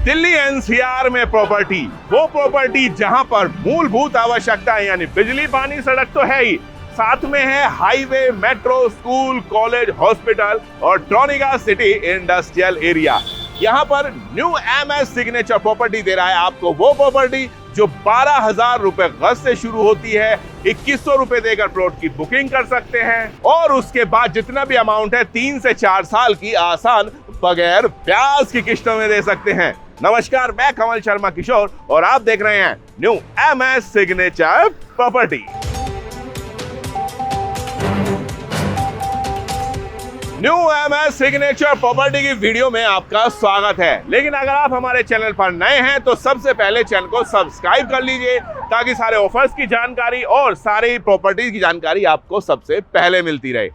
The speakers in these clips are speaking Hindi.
दिल्ली एनसीआर में प्रॉपर्टी, वो प्रॉपर्टी जहां पर मूलभूत आवश्यकताएं यानी बिजली, पानी, सड़क तो है ही, साथ में है highway, metro, school, college, hospital और ट्रॉनिका सिटी इंडस्ट्रियल एरिया। यहाँ पर न्यू एमएस सिग्नेचर प्रॉपर्टी दे रहा है आपको वो प्रॉपर्टी जो 12,000 रुपए गज से शुरू होती है। 2100 रुपए देकर प्लॉट की बुकिंग कर सकते हैं और उसके बाद जितना भी अमाउंट है 3 से 4 साल की आसान बगैर ब्याज की किश्तों में दे सकते हैं। नमस्कार, मैं कमल शर्मा किशोर और आप देख रहे हैं new MS signature property. New MS signature property की वीडियो में आपका स्वागत है। लेकिन अगर आप हमारे चैनल पर नए हैं तो सबसे पहले चैनल को सब्सक्राइब कर लीजिए ताकि सारे ऑफर्स की जानकारी और सारी प्रॉपर्टी की जानकारी आपको सबसे पहले मिलती रहे।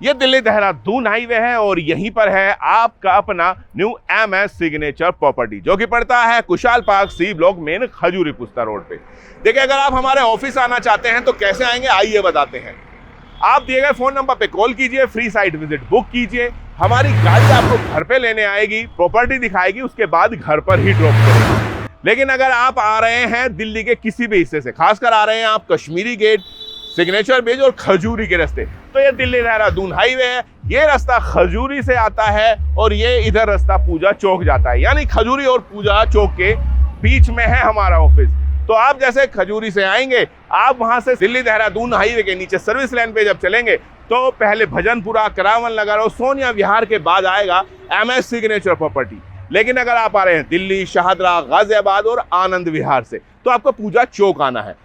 ये दिल्ली देहरादून हाईवे है और यहीं पर है आपका अपना न्यू एमएस सिग्नेचर प्रॉपर्टी जो कि पड़ता है Kushal Park C Block Main Khajuri Pusta Road पे। देखिए, अगर आप हमारे ऑफिस आना चाहते हैं तो कैसे आएंगे आइए बताते हैं। आप दिए गए फोन नंबर पे कॉल कीजिए, फ्री साइट विजिट बुक कीजिए, हमारी गाड़ी आपको घर पे लेने आएगी, प्रॉपर्टी दिखाएगी, उसके बाद घर पर ही ड्रॉप करेगी। लेकिन अगर आप आ रहे हैं दिल्ली के किसी भी हिस्से से, खासकर आ रहे हैं आप कश्मीरी गेट, सिग्नेचर बेज और खजूरी के रास्ते, तो ये दिल्ली देहरादून हाईवे है। ये रास्ता खजूरी से आता है और ये इधर रास्ता पूजा चौक जाता है, यानी खजूरी और पूजा चौक के बीच में है हमारा ऑफिस। तो आप जैसे खजूरी से आएंगे, आप वहां से दिल्ली देहरादून हाईवे के नीचे सर्विस लाइन पे जब चलेंगे तो पहले भजनपुरा, करावल नगर और सोनिया विहार के बाद आएगा एमएस सिग्नेचर प्रॉपर्टी। लेकिन अगर आप आ रहे हैं दिल्ली, शाहदरा, गाजियाबाद और आनंद विहार से तो आपको पूजा चौक आना है।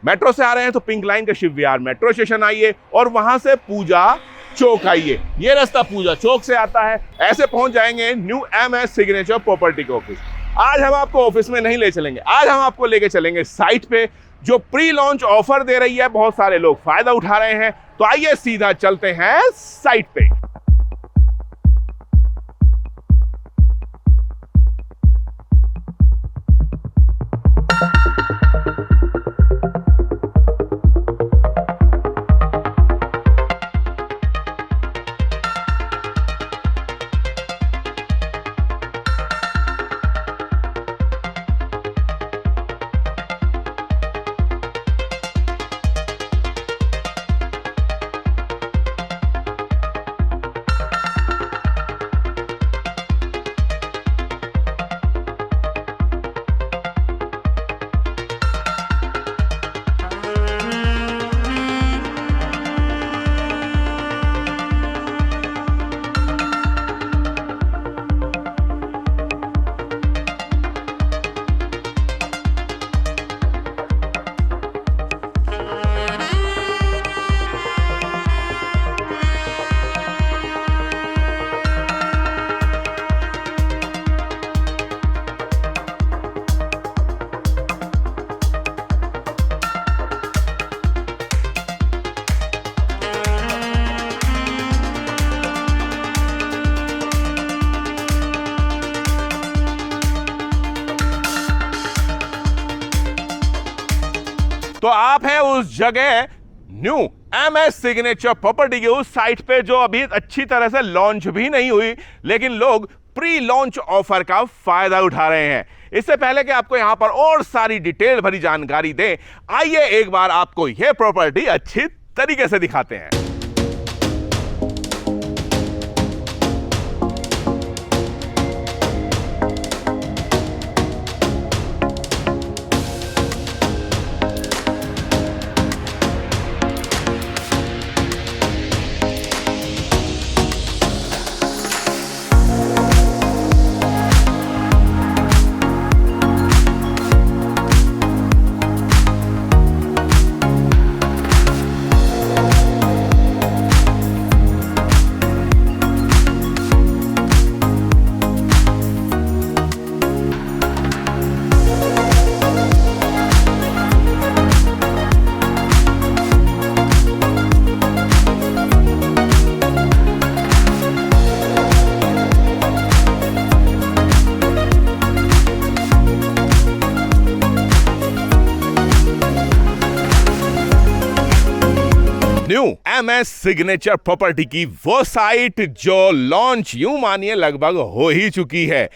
मेट्रो से आ रहे हैं तो पिंक लाइन का शिव विहार मेट्रो स्टेशन आइए और वहां से पूजा चौक आइए। ये रास्ता पूजा चौक से आता है, ऐसे पहुंच जाएंगे न्यू एमएस सिग्नेचर प्रॉपर्टी के ऑफिस। आज हम आपको ऑफिस में नहीं ले चलेंगे, आज हम आपको लेके चलेंगे साइट पे जो प्री लॉन्च ऑफर दे रही है। बहुत सारे लोग फायदा उठा रहे हैं, तो आइए सीधा चलते हैं साइट पे। तो आप हैं उस जगह न्यू एमएस सिग्नेचर प्रॉपर्टी की उस साइट पे जो अभी अच्छी तरह से लॉन्च भी नहीं हुई, लेकिन लोग प्री लॉन्च ऑफर का फायदा उठा रहे हैं। इससे पहले कि आपको यहां पर और सारी डिटेल भरी जानकारी दें, आइए एक बार आपको यह प्रॉपर्टी अच्छी तरीके से दिखाते हैं। न्यू एमएस सिग्नेचर प्रॉपर्टी की वो साइट जो लॉन्च यूं मानिए लगभग हो ही चुकी है।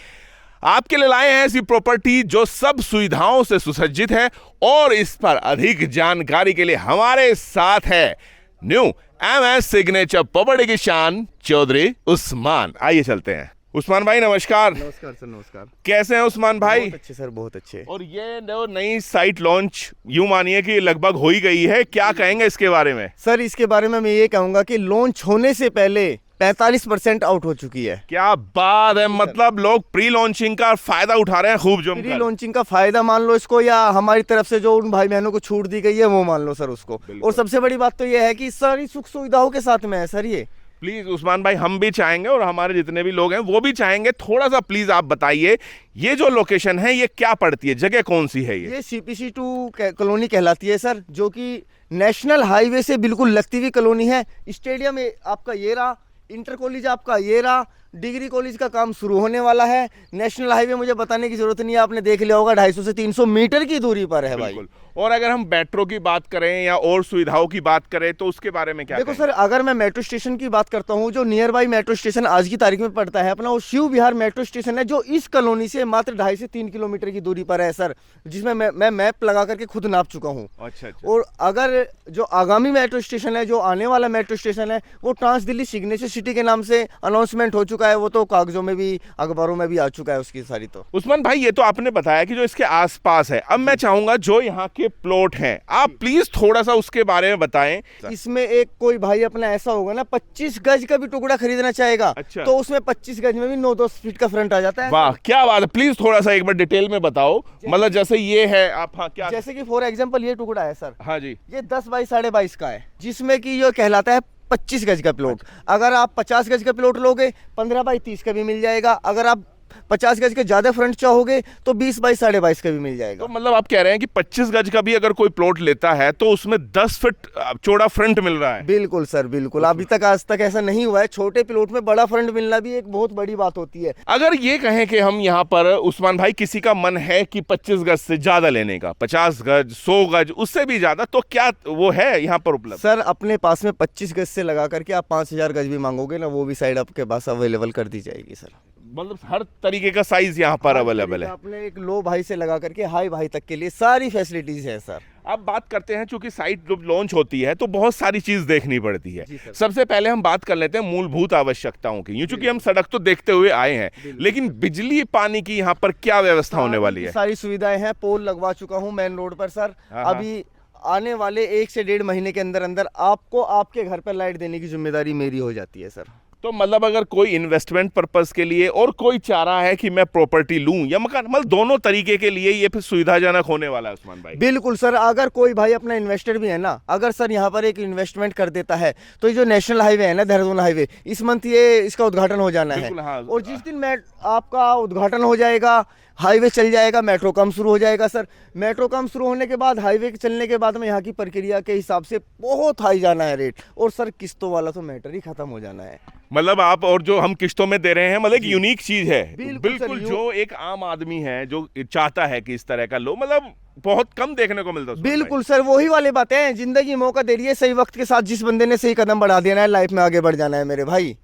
आपके लिए लाए हैं ऐसी प्रॉपर्टी जो सब सुविधाओं से सुसज्जित है और इस पर अधिक जानकारी के लिए हमारे साथ है न्यू MS सिग्नेचर प्रॉपर्टी की शान चौधरी उस्मान। आइए चलते हैं। उस्मान भाई नमस्कार। नमस्कार सर, नमस्कार। कैसे हैं उस्मान भाई? बहुत अच्छे सर, बहुत अच्छे। और ये नई साइट लॉन्च यूं मानिए कि लगभग हो ही गई है, क्या कहेंगे इसके बारे में? सर इसके बारे में मैं ये कहूंगा कि लॉन्च होने से पहले 45% आउट हो चुकी है। क्या बात है, मतलब लोग प्री लॉन्चिंग का फायदा उठा रहे हैं खूब जमकर। प्री लॉन्चिंग का फायदा मान लो इसको, या हमारी तरफ से जो उन भाई बहनों को छूट दी गई है वो मान लो सर उसको। और सबसे बड़ी बात तो ये है कि सारी सुख सुविधाओं के साथ में है सर ये। प्लीज उस्मान भाई, हम भी चाहेंगे और हमारे जितने भी लोग हैं वो भी चाहेंगे, थोड़ा सा प्लीज आप बताइए ये जो लोकेशन है ये क्या पड़ती है, जगह कौन सी है? ये CPC2 कॉलोनी कहलाती है सर, जो कि नेशनल हाईवे से बिल्कुल लगती हुई कॉलोनी है। स्टेडियम आपका ये रहा, इंटर कॉलेज आपका ये रहा, डिग्री कॉलेज का काम शुरू होने वाला है। नेशनल हाईवे मुझे बताने की जरूरत नहीं है, आपने देख लिया होगा 250 से 300 मीटर की दूरी पर है भाई। और अगर हम मेट्रो की बात करें या और सुविधाओं की बात करें तो उसके बारे में क्या? देखो सर, अगर मैं मेट्रो स्टेशन की बात करता हूँ, जो नियर बाई मेट्रो स्टेशन आज की तारीख में पड़ता है अपना, वो शिव विहार मेट्रो स्टेशन है, जो इस कॉलोनी से मात्र 2.5 से 3 किलोमीटर की दूरी पर है सर, जिसमें मैं मैप लगा करके खुद नाप चुका हूँ। अच्छा। और अगर जो आगामी मेट्रो स्टेशन है, जो आने वाला मेट्रो स्टेशन है, वो ट्रांस दिल्ली सिग्नेचर सिटी के नाम से अनाउंसमेंट हो चुका है। वो तो कागजों में भी, अखबारों में भी आ चुका है उसकी सारी। तो उस्मान भाई, ये तो आपने बताया कि जो इसके आसपास है, अब मैं चाहूंगा जो यहाँ के प्लॉट हैं आप प्लीज थोड़ा सा उसके बारे में बताएं। इसमें एक कोई भाई अपना ऐसा होगा ना 25 गज का भी टुकड़ा खरीदना चाहेगा। अच्छा। तो उसमें 25 गज में भी 9-10 फीट का फ्रंट आ जाता है। वाह क्या बात है, प्लीज थोड़ा सा एक बार डिटेल में बताओ, मतलब जैसे ये है आप। हाँ क्या? जैसे कि फॉर एग्जांपल ये टुकड़ा है सर। हाँ जी। ये 10 बाई 22.5 का है, जिसमें कि ये कहलाता है 25 गज का प्लॉट। अगर आप 50 गज का प्लॉट लोगे 15 बाई 30 का भी मिल जाएगा। अगर आप 50 गज के ज्यादा फ्रंट चाहोगे तो 20 बाई 22.5 का भी मिल जाएगा। तो मतलब आप कह रहे हैं कि 25 गज का भी अगर कोई प्लॉट लेता है तो उसमें 10 फीट चौड़ा फ्रंट मिल रहा है? बिल्कुल सर, बिल्कुल। अभी तक आज तक ऐसा नहीं हुआ है। छोटे प्लॉट में बड़ा फ्रंट मिलना भी एक बहुत बड़ी बात होती है। अगर ये कहें कि हम यहाँ पर उस्मान भाई किसी का मन है कि 25 गज से ज्यादा लेने का, 50 गज 100 गज उससे भी ज्यादा, तो क्या वो है यहाँ पर उपलब्ध? सर अपने पास में 25 गज से लगा करके आप 5000 गज भी मांगोगे ना, वो भी साइड आपके पास अवेलेबल कर दी जाएगी सर। मतलब हर तरीके का साइज यहाँ पर अवेलेबल है। आपने एक लो भाई से लगा करके हाई भाई तक के लिए सारी फैसिलिटीज है सर। अब बात करते हैं, चूंकि साइट जब लॉन्च होती है तो बहुत सारी चीज देखनी पड़ती है। सबसे पहले हम बात कर लेते हैं मूलभूत आवश्यकताओं की। यूं चूंकि हम सड़क तो देखते हुए आए हैं, लेकिन बिजली पानी की यहाँ पर क्या व्यवस्था होने वाली है? सारी सुविधाएं हैं। पोल लगवा चुका हूँ मेन रोड पर सर। अभी आने वाले 1 से 1.5 महीने के अंदर अंदर आपको आपके घर पर लाइट देने की जिम्मेदारी मेरी हो जाती है सर। तो मतलब अगर कोई इन्वेस्टमेंट पर्पस के लिए और कोई चाह रहा है कि मैं प्रॉपर्टी लूं या मकान, मतलब दोनों तरीके के लिए ये फिर सुविधाजनक होने वाला है उस्मान भाई? बिल्कुल सर। अगर कोई भाई अपना इन्वेस्टर भी है ना, अगर सर यहाँ पर एक इन्वेस्टमेंट कर देता है तो ये जो नेशनल हाईवे है ना, देहरादून हाईवे, इस मंथ ये इसका उद्घाटन हो जाना है। हाँ। और जिस दिन आपका उद्घाटन हो जाएगा, हाईवे चल जाएगा, मेट्रो काम शुरू हो जाएगा सर। मेट्रो काम शुरू होने के बाद, हाईवे चलने के बाद में यहाँ की प्रक्रिया के हिसाब से बहुत हाई जाना है रेट। और सर किस्तों वाला तो मैटर ही खत्म हो जाना है। मतलब आप, और जो हम किस्तों में दे रहे हैं, मतलब एक यूनिक चीज है। बिल्कुल जो एक आम आदमी है जो चाहता है कि इस तरह का लो, मतलब बहुत कम देखने को मिलता है। बिल्कुल सर, वही वाली बातें हैं। जिंदगी मौका दे रही है, सही वक्त के साथ जिस बंदे ने सही कदम बढ़ा देना है, लाइफ में आगे बढ़ जाना है मेरे भाई।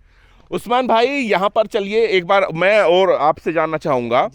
उस्मान भाई यहाँ पर चलिए एक बार मैं और आपसे जानना चाहूंगा।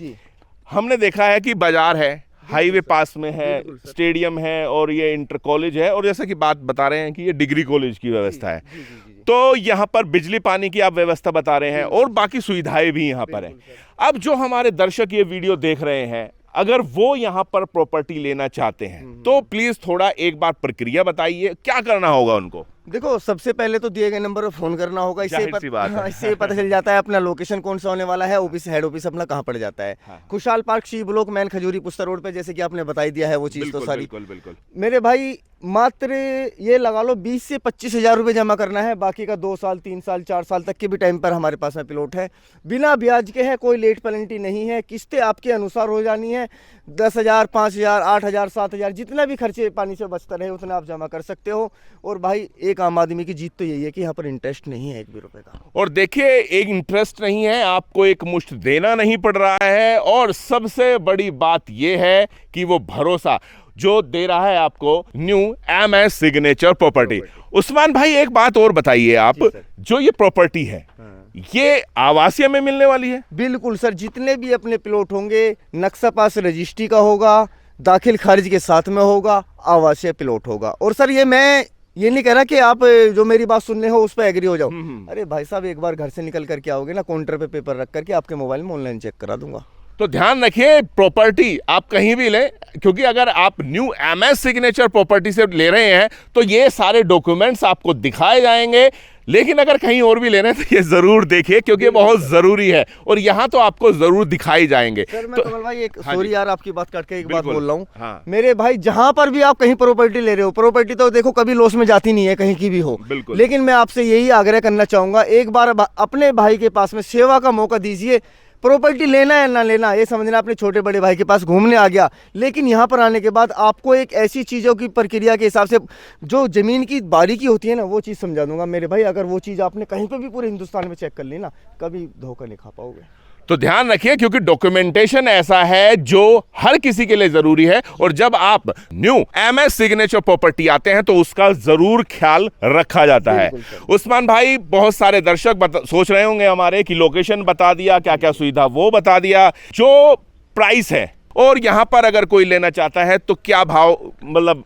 हमने देखा है कि बाजार है, हाईवे पास में है, स्टेडियम है और ये इंटर कॉलेज है, और जैसा कि बात बता रहे हैं कि ये डिग्री कॉलेज की व्यवस्था है। तो यहाँ पर बिजली पानी की आप व्यवस्था बता रहे हैं और बाकी सुविधाएं भी यहाँ पर है। अब जो हमारे दर्शक ये वीडियो देख रहे हैं, अगर वो यहाँ पर प्रॉपर्टी लेना चाहते हैं तो प्लीज थोड़ा एक बार प्रक्रिया बताइए, क्या करना होगा उनको? देखो, सबसे पहले तो दिए गए नंबर पर फोन करना होगा। इससे पता चल जाता है अपना लोकेशन कौन सा होने वाला है, ऑफिस हेड ऑफिस अपना कहाँ पड़ जाता है। खुशहाल पार्क, सी ब्लॉक, मैन खजूरी, पुस्ता रोड पे, जैसे कि आपने बताई दिया है वो चीज तो सारी। बिल्कुल। मेरे भाई मात्र ये लगा लो 20 से 25 हजार रुपये जमा करना है। बाकी का 2 साल 3 साल 4 साल तक के भी टाइम पर हमारे पास में प्लॉट है, बिना ब्याज के है, कोई लेट पेनल्टी नहीं है। किस्तें आपके अनुसार हो जानी है। 10,000, 5,000, 8,000, 7,000, जितना भी खर्चे पानी से बचता रहे उतना आप जमा कर सकते हो। और भाई एक आम आदमी की जीत तो यही है कि यहाँ पर इंटरेस्ट नहीं है 1 भी रुपए का। और देखिए, एक इंटरेस्ट नहीं है, आपको एक मुश्त देना नहीं पड़ रहा है, और सबसे बड़ी बात यह है कि वो भरोसा। जो दे रहा है आपको new MS signature property. Usman भाई एक बात और बताइए आप, जो ये प्रॉपर्टी है ये आवासीय में मिलने वाली है? बिल्कुल सर, जितने भी अपने प्लॉट होंगे नक्शा पास रजिस्ट्री का होगा, दाखिल खारिज के साथ में होगा, आवासीय प्लॉट होगा। और सर मैं ये नहीं कह रहा कि आप जो मेरी बात सुनने हो उस पर एग्री हो जाओ। अरे भाई साहब, एक बार घर से निकल करके आओगे ना, काउंटर पे पेपर रख करके आपके मोबाइल में ऑनलाइन चेक करा दूंगा। तो ध्यान रखिए, प्रॉपर्टी आप कहीं भी लें, क्योंकि अगर आप न्यू MS सिग्नेचर प्रॉपर्टी से ले रहे हैं तो ये सारे डॉक्यूमेंट्स आपको दिखाए जाएंगे। लेकिन अगर कहीं और भी ले रहे हैं तो ये जरूर देखिए, क्योंकि ये बहुत जरूरी है और यहाँ तो आपको जरूर दिखाई जाएंगे। सर मैं कमल भाई एक सॉरी यार, आपकी बात काट के एक बात बोल रहा हूँ। हाँ। मेरे भाई, जहाँ पर भी आप कहीं प्रॉपर्टी ले रहे हो, प्रॉपर्टी तो देखो कभी लॉस में जाती नहीं है, कहीं की भी हो। लेकिन मैं आपसे यही आग्रह करना चाहूंगा, एक बार अपने भाई के पास में सेवा का मौका दीजिए। प्रॉपर्टी लेना है ना लेना, ये समझना अपने छोटे बड़े भाई के पास घूमने आ गया, लेकिन यहाँ पर आने के बाद आपको एक ऐसी चीज़ों की प्रक्रिया के हिसाब से जो ज़मीन की बारीकी होती है ना, वो चीज़ समझा दूंगा मेरे भाई। अगर वो चीज़ आपने कहीं पे भी पूरे हिंदुस्तान में चेक कर ली ना, कभी धोखा नहीं खा पाओगे। तो ध्यान रखिए, क्योंकि डॉक्यूमेंटेशन ऐसा है जो हर किसी के लिए जरूरी है, और जब आप न्यू MS सिग्नेचर प्रॉपर्टी आते हैं तो उसका जरूर ख्याल रखा जाता है। उस्मान भाई, बहुत सारे दर्शक सोच रहे होंगे हमारे कि लोकेशन बता दिया, क्या क्या सुविधा वो बता दिया, जो प्राइस है और यहाँ पर अगर कोई लेना चाहता है तो क्या भाव मतलब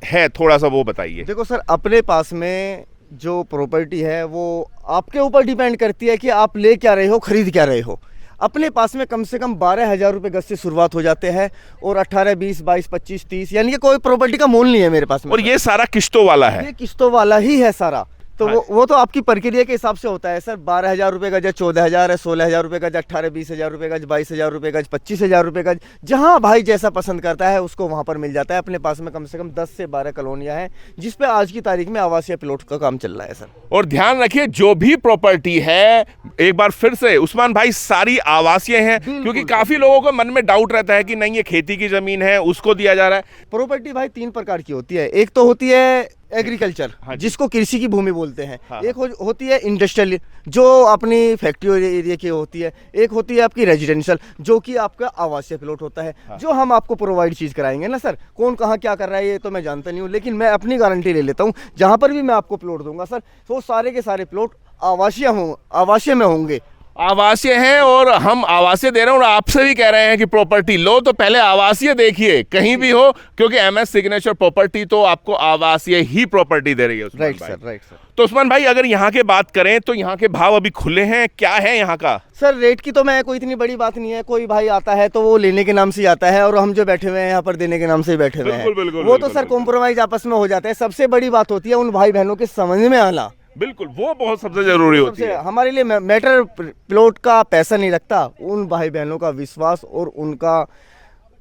है, थोड़ा सा वो बताइए। देखो सर, अपने पास में जो प्रॉपर्टी है वो आपके ऊपर डिपेंड करती है कि आप ले क्या रहे हो, खरीद क्या रहे हो। अपने पास में कम से कम 12,000 रुपये गज से शुरुआत हो जाते हैं और 18, 20, 22, 25, 30, यानी कि कोई प्रॉपर्टी का मोल नहीं है मेरे पास में। और ये सारा किस्तों वाला है? ये किस्तों वाला ही है सारा। तो वो तो आपकी प्रक्रिया के हिसाब से होता है सर। 12,000 रुपये गज है, 14,000 है, 16,000 रुपये गज, 18, 20,000 रुपये गज, 22,000 रुपये गज, 25,000 रुपये गज। जहां भाई जैसा पसंद करता है उसको वहां पर मिल जाता है। अपने पास में कम से कम 10 से 12 कॉलोनियां हैं जिस पे आज की तारीख में आवासीय प्लॉट का काम चल रहा है सर। और ध्यान रखिए, जो भी प्रॉपर्टी है, एक बार फिर से उस्मान भाई, सारी आवासीय हैं, क्योंकि काफी लोगों को मन में डाउट रहता है कि नहीं ये खेती की जमीन है उसको दिया जा रहा है। प्रॉपर्टी भाई 3 प्रकार की होती है। एक तो होती है एग्रीकल्चर, जिसको कृषि की भूमि बोलते हैं। एक होती है इंडस्ट्रियल, जो अपनी फैक्ट्री एरिया की होती है। एक होती है आपकी रेजिडेंशियल, जो कि आपका आवासीय प्लॉट होता है, जो हम आपको प्रोवाइड चीज कराएंगे ना सर। कौन कहाँ क्या कर रहा है ये तो मैं जानता नहीं हूँ, लेकिन मैं अपनी गारंटी ले लेता हूँ, जहाँ पर भी मैं आपको प्लॉट दूंगा सर, तो सारे के सारे प्लॉट आवासीय में होंगे। आवासीय हैं और हम आवासीय दे रहे हैं, और आपसे भी कह रहे हैं कि प्रॉपर्टी लो तो पहले आवासीय देखिए कहीं भी हो, क्योंकि MS सिग्नेचर प्रॉपर्टी तो आपको आवासीय ही प्रॉपर्टी दे रही है। Right sir. तो उस्मान भाई, अगर यहाँ के बात करें तो यहाँ के भाव अभी खुले हैं, क्या है यहाँ का? सर रेट की तो मैं कोई इतनी बड़ी बात नहीं है। कोई भाई आता है तो वो लेने के नाम से ही आता है, और हम जो बैठे हुए हैं यहाँ पर देने के नाम से ही बैठे हुए हैं। वो तो सर कॉम्प्रोमाइज आपस में हो जाता है। सबसे बड़ी बात होती है उन भाई बहनों के समझ में आना। बिल्कुल, वो बहुत सबसे जरूरी होती है। हमारे लिए मैटर प्लॉट का पैसा नहीं रखता, उन भाई बहनों का विश्वास और उनका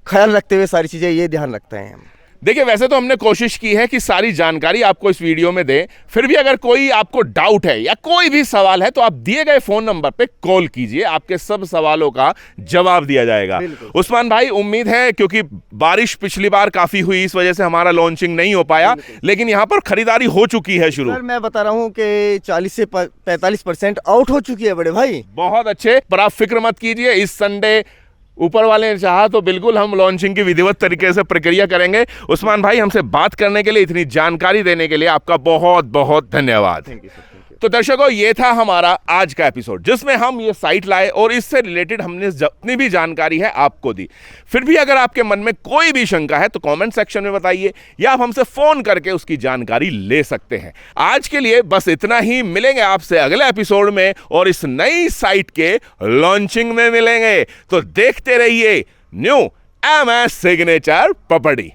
ख्याल रखते हुए सारी चीजें ये ध्यान रखते हैं हम। देखिए, वैसे तो हमने कोशिश की है कि सारी जानकारी आपको इस वीडियो में दें, फिर भी अगर कोई आपको डाउट है या कोई भी सवाल है तो आप दिए गए फोन नंबर पे कॉल कीजिए, आपके सब सवालों का जवाब दिया जाएगा। उस्मान भाई, उम्मीद है, क्योंकि बारिश पिछली बार काफी हुई, इस वजह से हमारा लॉन्चिंग नहीं हो पाया, लेकिन यहाँ पर खरीदारी हो चुकी है शुरू। सर मैं बता रहा हूँ कि 40 से 45% आउट हो चुकी है बड़े भाई। बहुत अच्छे, पर आप फिक्र मत कीजिए, इस संडे ऊपर वाले ने चाहा तो बिल्कुल हम लॉन्चिंग की विधिवत तरीके से प्रक्रिया करेंगे। उस्मान भाई, हमसे बात करने के लिए, इतनी जानकारी देने के लिए आपका बहुत बहुत धन्यवाद। Thank you sir. तो दर्शकों, ये था हमारा आज का एपिसोड, जिसमें हम ये साइट लाए और इससे रिलेटेड हमने जितनी भी जानकारी है आपको दी। फिर भी अगर आपके मन में कोई भी शंका है तो कमेंट सेक्शन में बताइए, या आप हमसे फोन करके उसकी जानकारी ले सकते हैं। आज के लिए बस इतना ही, मिलेंगे आपसे अगले एपिसोड में और इस नई साइट के लॉन्चिंग में मिलेंगे। तो देखते रहिए न्यू MS सिग्नेचर प्रॉपर्टी।